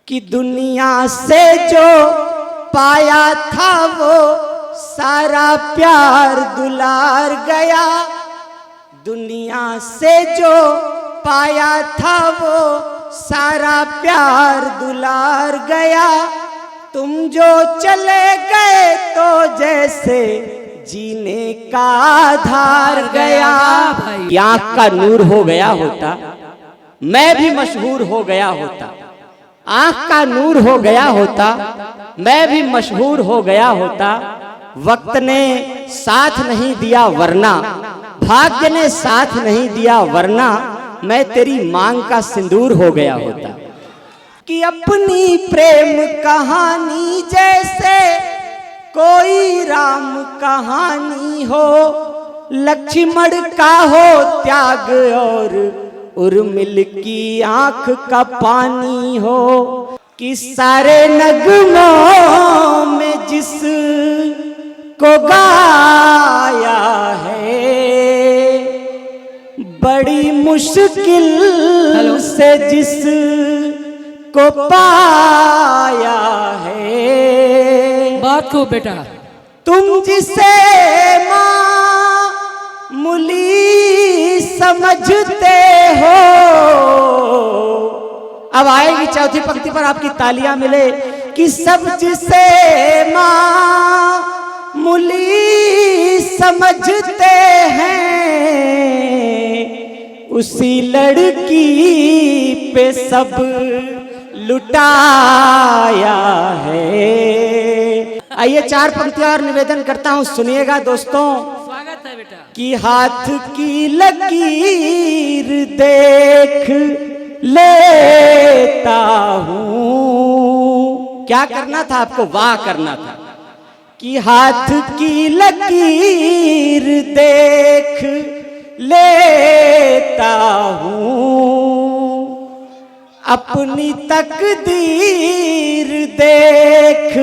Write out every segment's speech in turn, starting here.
कि दुनिया से जो पाया था वो सारा प्यार दुलार गया। दुनिया से जो पाया था वो सारा प्यार दुलार गया। तुम जो चले गए तो जैसे जीने का आधार गया। आँख का नूर हो गया होता, मैं भी मशहूर हो गया होता। आँख का नूर हो गया होता, मैं भी मशहूर हो गया होता। वक्त ने साथ नहीं दिया वरना, भाग्य ने साथ नहीं दिया वरना, मैं तेरी मांग का सिंदूर हो गया होता। कि अपनी प्रेम कहानी जैसे कोई राम कहानी हो, लक्ष्मण का हो त्याग और उर्मिल की आंख का पानी हो। कि सारे नगमों में जिस को गाया है, बड़ी मुश्किल से जिस को पाया है। बात को बेटा, तुम जिसे मामूली समझते हो। अब आएगी चौथी पंक्ति पर आपकी तालियां मिले। कि सब जिसे मामूली समझते हैं, उसी लड़की पे सब लुटाया है। आइए चार पंक्तियां और निवेदन करता हूं, सुनिएगा दोस्तों। स्वागत है बेटा। कि हाथ की लकीर देख लेता हूं। क्या करना था आपको? वाह करना था। कि हाथ की लकीर देख लेता हूं, अपनी तकदीर देख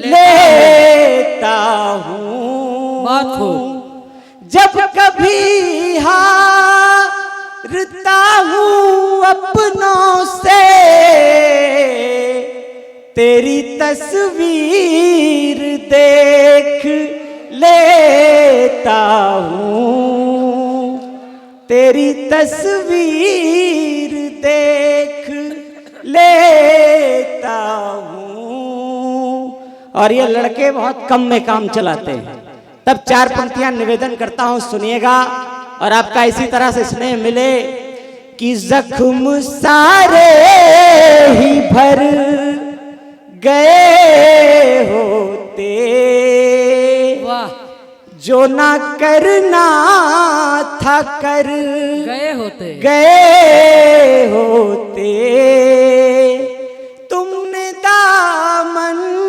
लेता हूं। बात हो। जब कभी हारता हूं अपनों से, तेरी तस्वीर देख लेता हूं, तेरी तस्वीर देख लेता हूं। और ये लड़के बहुत कम में काम चलाते हैं। तब चार पंक्तियां निवेदन करता हूं, सुनिएगा और आपका इसी तरह से स्नेह मिले। कि जख्म सारे ही भर गए होते, वाह, जो ना करना था कर गए होते, गए होते। तुमने दामन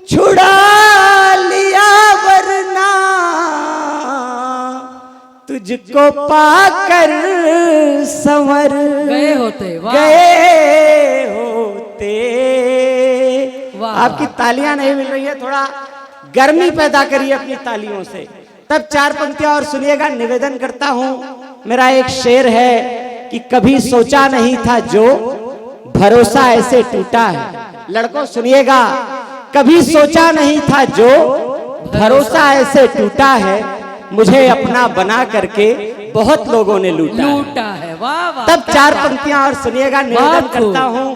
छुड़ा लिया वरना, तुझको पाकर संवर गए होते। वाह, गए होते। वाह, आपकी तालियां नहीं मिल रही है, थोड़ा गर्मी पैदा करिए अपनी तालियों से। तब चार पंक्तियां और सुनिएगा, निवेदन करता हूं। मेरा एक शेर है कि कभी सोचा नहीं था जो भरोसा ऐसे टूटा है। लड़कों सुनिएगा, कभी सोचा नहीं था जो भरोसा ऐसे टूटा है, मुझे अपना बना करके बहुत लोगों ने लूटा है। वाह वाह। तब चार पंक्तियां और सुनिएगा, निवेदन करता हूं।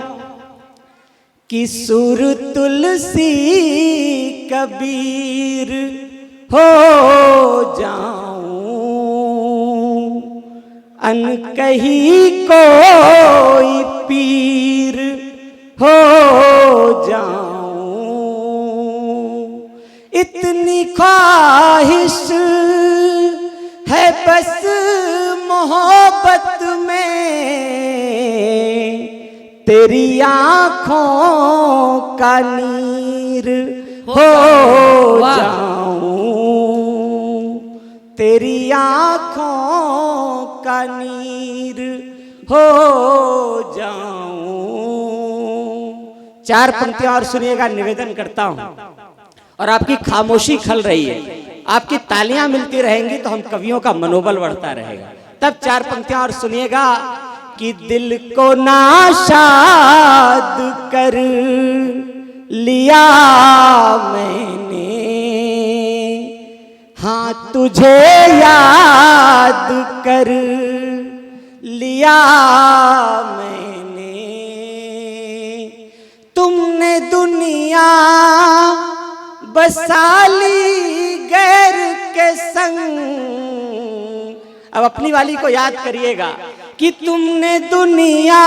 कि सुर तुलसी कबीर हो जाऊं, अनकही कोई पीर हो जाऊं, इतनी ख्वाहिश है बस मोहब्बत में, तेरी आँखों का नीर हो जाऊं, तेरी आँखों का नीर हो जाऊं। चार पंक्तियां और सुनिएगा, निवेदन करता हूं। और आपकी खामोशी खल रही है, आपकी तालियां मिलती रहेंगी तो हम कवियों का मनोबल बढ़ता रहेगा। तब चार पंक्तियां और सुनिएगा। कि दिल को नाशाद कर लिया मैंने, हाँ तुझे याद कर लिया मैंने। तुमने दुनिया बसा ली गैर के संग। अब अपनी वाली को याद करिएगा कि तुमने दुनिया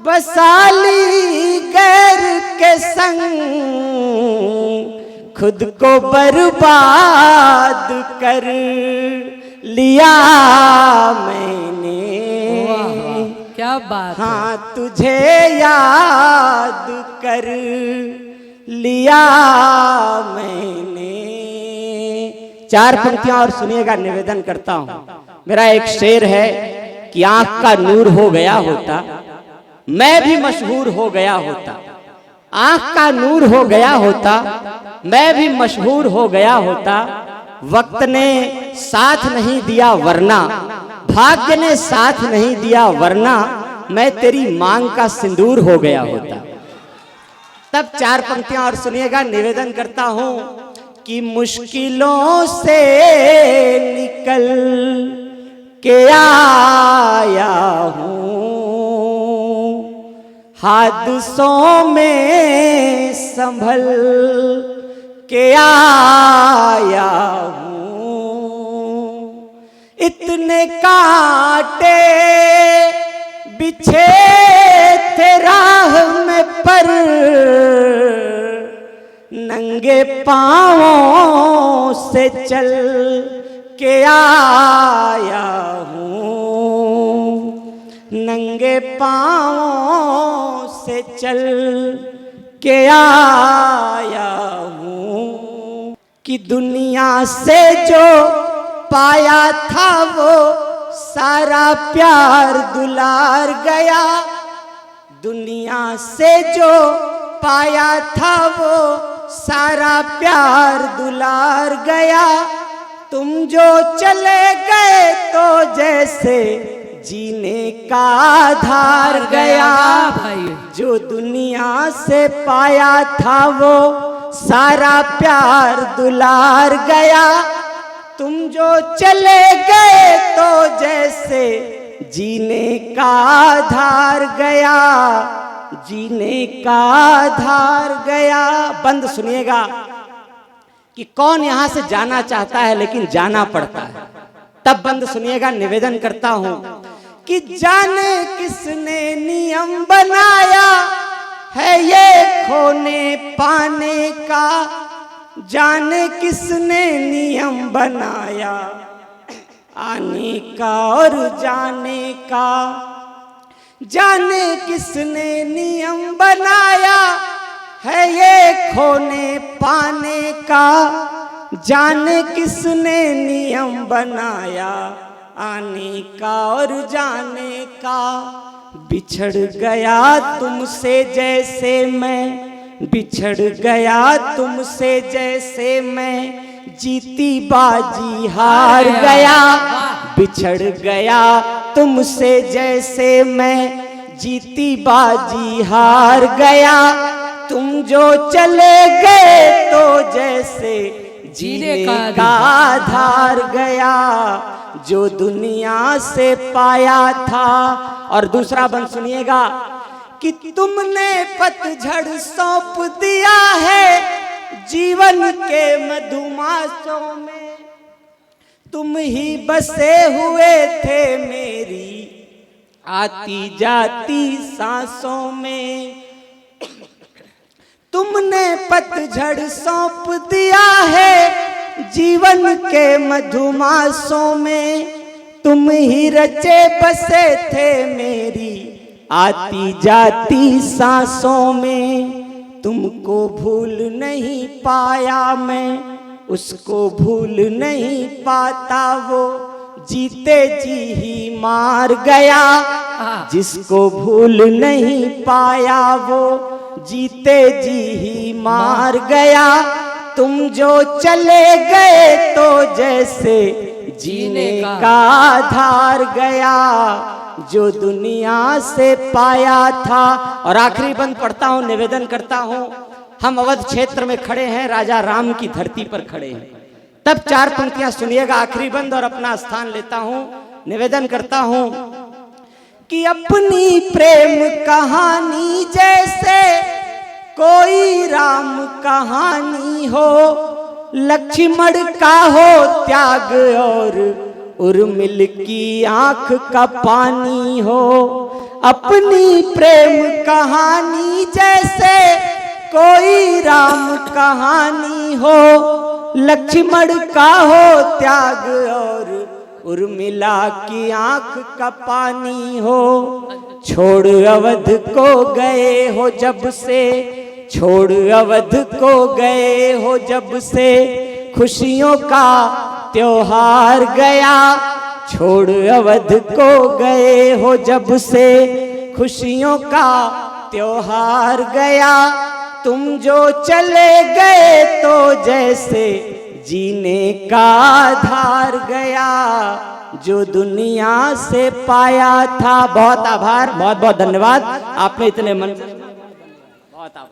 बसा ली गैर के संग, खुद को बर्बाद कर लिया मैंने। वाह वाह, क्या बात है। हाँ तुझे याद कर लिया मैंने। चार पंक्तियां और सुनिएगा, निवेदन करता हूं। मेरा एक शेर है कि आंख का नूर हो गया होता, मैं भी मशहूर हो गया होता। आंख का नूर हो गया होता, मैं भी मशहूर हो गया होता। वक्त ने साथ नहीं दिया वरना, भाग्य ने साथ नहीं दिया वरना, मैं तेरी मांग का सिंदूर हो गया होता। तब चार पंक्तियां और सुनिएगा, निवेदन करता हूं कि मुश्किलों से निकल के आया हूं, हादसों में संभल के आया हूं। इतने कांटे बिछे थे राह में पर, नंगे पांवों से चल के आया हूं, नंगे पांवों से चल के आया हूं। कि दुनिया से जो पाया था वो सारा प्यार दुलार गया, दुनिया से जो पाया था वो सारा प्यार दुलार गया। तुम जो चले गए तो जैसे जीने का आधार गया। जो दुनिया से पाया था वो सारा प्यार दुलार गया। तुम जो चले गए तो जैसे जीने का आधार गया, जीने का आधार गया। बंद सुनिएगा कि कौन यहां से जाना चाहता है लेकिन जाना पड़ता है। तब बंद सुनिएगा, निवेदन करता हूं कि जाने किसने नियम बनाया है ये खोने पाने का, जाने किसने नियम बनाया आने का और जाने का, जाने किसने नियम बनाया है ये खोने पाने का, जाने किसने नियम बनाया आने का और जाने का। बिछड़ गया तुमसे जैसे मैं, बिछड़ गया तुमसे जैसे मैं, जीती बाजी हार गया। बिछड़ गया तुमसे जैसे मैं, जीती बाजी हार गया। तुम जो चले गए तो जैसे जीने का आधार गया, जो दुनिया से पाया था। और दूसरा बंद सुनिएगा कि तुमने पतझड़ सौंप दिया है जीवन के मधुमासों में, तुम ही बसे हुए थे मेरी आती जाती सांसों में। तुमने पतझड़ सौंप दिया है जीवन के मधुमासों में, तुम ही रचे बसे थे मेरी आती जाती सांसों में। तुमको भूल नहीं पाया मैं, उसको भूल नहीं पाता वो जीते जी ही मार गया। जिसको भूल नहीं पाया वो जीते जी ही मार गया। तुम जो चले गए तो जैसे जीने का आधार गया, जो दुनिया से पाया था। और आखिरी बंद पढ़ता हूं, निवेदन करता हूं, हम अवध क्षेत्र में खड़े हैं, राजा राम की धरती पर खड़े हैं। तब 4 पंक्तियां सुनिएगा, आखिरी बंद, और अपना स्थान लेता हूं। निवेदन करता हूं कि अपनी प्रेम कहानी जैसे कोई राम कहानी हो, लक्ष्मण का हो त्याग और उर्मिल की आंख का पानी हो। अपनी प्रेम कहानी जैसे कोई राम कहानी हो, लक्ष्मण का हो त्याग और उर्मिला की आंख का पानी हो। छोड़ अवध को गए हो जब से, छोड़ अवध को गए हो जब से, खुशियों का त्योहार गया। छोड़ अवध को गए हो जब से, खुशियों का त्योहार गया। तुम जो चले गए तो जैसे जीने का आधार गया, जो दुनिया से पाया था। बहुत आभार, बहुत बहुत धन्यवाद, आपने इतने मन से बहुत आभार।